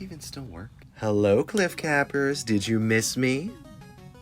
even still work? Hello, CliffCappers. Did you miss me?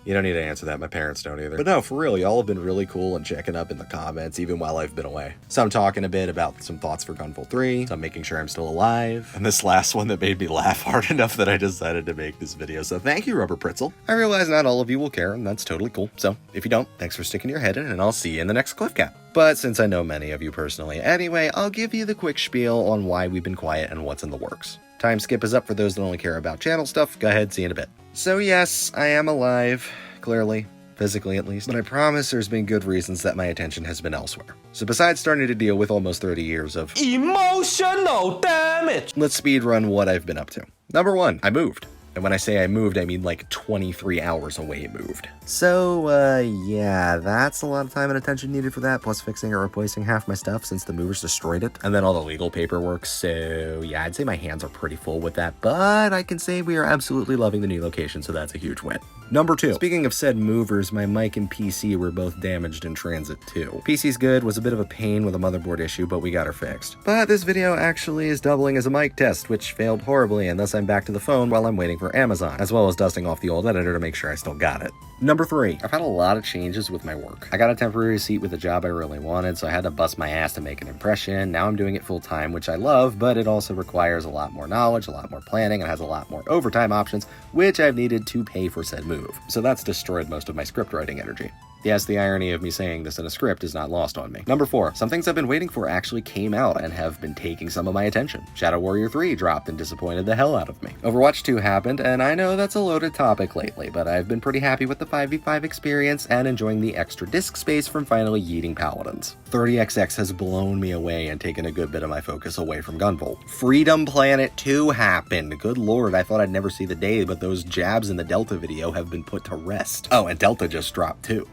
You don't need to answer that. My parents don't either. But no, for real, y'all have been really cool and checking up in the comments even while I've been away. So I'm talking a bit about some thoughts for Gunvolt 3, so I'm making sure I'm still alive, and this last one that made me laugh hard enough that I decided to make this video. So thank you, Rubber Pretzel. I realize not all of you will care, and that's totally cool. So if you don't, thanks for sticking your head in, and I'll see you in the next CliffCap. But since I know many of you personally anyway, I'll give you the quick spiel on why we've been quiet and what's in the works. Time skip is up for those that only care about channel stuff. Go ahead, see you in a bit. So yes, I am alive. Clearly, physically at least, but I promise there's been good reasons that my attention has been elsewhere. So besides starting to deal with almost 30 years of emotional damage, let's speedrun what I've been up to. Number 1, I moved. And when I say I moved, I mean like 23 hours away moved. So, yeah, that's a lot of time and attention needed for that, plus fixing or replacing half my stuff since the movers destroyed it, and then all the legal paperwork, so yeah, I'd say my hands are pretty full with that, but I can say we are absolutely loving the new location, so that's a huge win. Number 2, speaking of said movers, my mic and PC were both damaged in transit too. PC's good, was a bit of a pain with a motherboard issue, but we got her fixed. But this video actually is doubling as a mic test, which failed horribly, and thus I'm back to the phone while I'm waiting for Amazon, as well as dusting off the old editor to make sure I still got it. Number 3, I've had a lot of changes with my work. I got a temporary seat with a job I really wanted, so I had to bust my ass to make an impression. Now I'm doing it full time, which I love, but it also requires a lot more knowledge, a lot more planning, and has a lot more overtime options, which I've needed to pay for said move. So that's destroyed most of my script writing energy. Yes, the irony of me saying this in a script is not lost on me. Number 4, some things I've been waiting for actually came out and have been taking some of my attention. Shadow Warrior 3 dropped and disappointed the hell out of me. Overwatch 2 happened, and I know that's a loaded topic lately, but I've been pretty happy with the 5v5 experience and enjoying the extra disk space from finally yeeting paladins. 30XX has blown me away and taken a good bit of my focus away from Gunvolt. Freedom Planet 2 happened. Good lord, I thought I'd never see the day, but those jabs in the Delta video have been put to rest. Oh, and Delta just dropped too.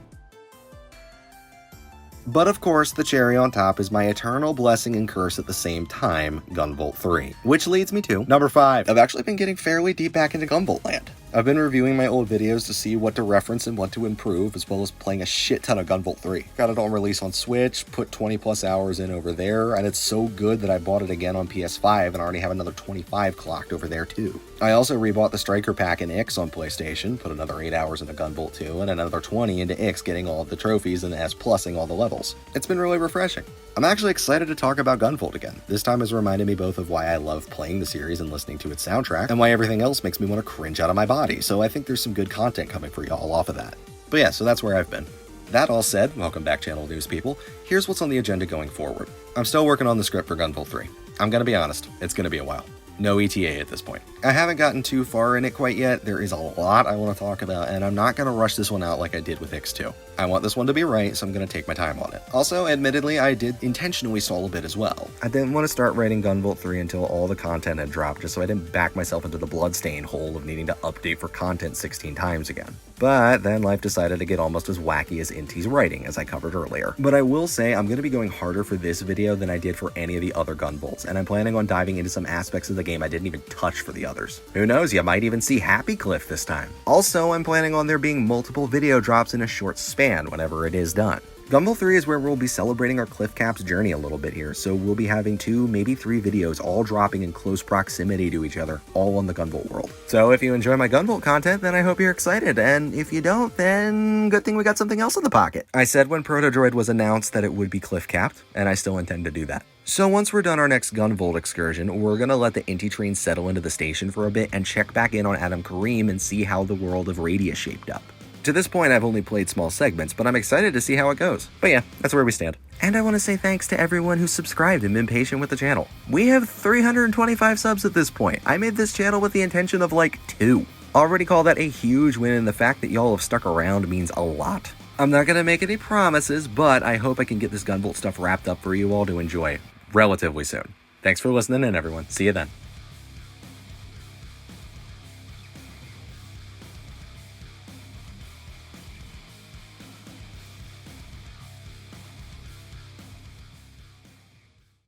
But of course, the cherry on top is my eternal blessing and curse at the same time, Gunvolt 3. Which leads me to number 5. I've actually been getting fairly deep back into Gunvolt land. I've been reviewing my old videos to see what to reference and what to improve, as well as playing a shit ton of Gunvolt 3. Got it on release on Switch, put 20 plus hours in over there, and it's so good that I bought it again on PS5 and already have another 25 clocked over there too. I also rebought the Striker Pack in X on PlayStation, put another 8 hours into Gunvolt 2, and another 20 into X getting all of the trophies and S+ing all the levels. It's been really refreshing. I'm actually excited to talk about Gunvolt again. This time has reminded me both of why I love playing the series and listening to its soundtrack, and why everything else makes me want to cringe out of my body, so I think there's some good content coming for y'all off of that. But yeah, so that's where I've been. That all said, welcome back channel news people, here's what's on the agenda going forward. I'm still working on the script for Gunvolt 3. I'm gonna be honest, it's gonna be a while. No ETA at this point. I haven't gotten too far in it quite yet. There is a lot I want to talk about, and I'm not going to rush this one out like I did with X2. I want this one to be right, so I'm going to take my time on it. Also, admittedly, I did intentionally stall a bit as well. I didn't want to start writing Gunvolt 3 until all the content had dropped, just so I didn't back myself into the bloodstain hole of needing to update for content 16 times again. But then life decided to get almost as wacky as Inti's writing, as I covered earlier. But I will say I'm going to be going harder for this video than I did for any of the other Gunvolts, and I'm planning on diving into some aspects of the game I didn't even touch for the others. Who knows, you might even see Happy Cliff this time. Also, I'm planning on there being multiple video drops in a short span whenever it is done. Gunvolt 3 is where we'll be celebrating our CliffCaps journey a little bit here, so we'll be having 2, maybe 3 videos all dropping in close proximity to each other, all on the Gunvolt world. So if you enjoy my Gunvolt content, then I hope you're excited, and if you don't, then good thing we got something else in the pocket. I said when Protodroid was announced that it would be CliffCapped, and I still intend to do that. So once we're done our next Gunvolt excursion, we're gonna let the Inti train settle into the station for a bit and check back in on Adam Kareem and see how the world of Radius shaped up. To this point, I've only played small segments, but I'm excited to see how it goes. But yeah, that's where we stand. And I want to say thanks to everyone who subscribed and been patient with the channel. We have 325 subs at this point. I made this channel with the intention of like 2. Already call that a huge win, and the fact that y'all have stuck around means a lot. I'm not gonna make any promises, but I hope I can get this Gunvolt stuff wrapped up for you all to enjoy relatively soon. Thanks for listening in, everyone. See you then.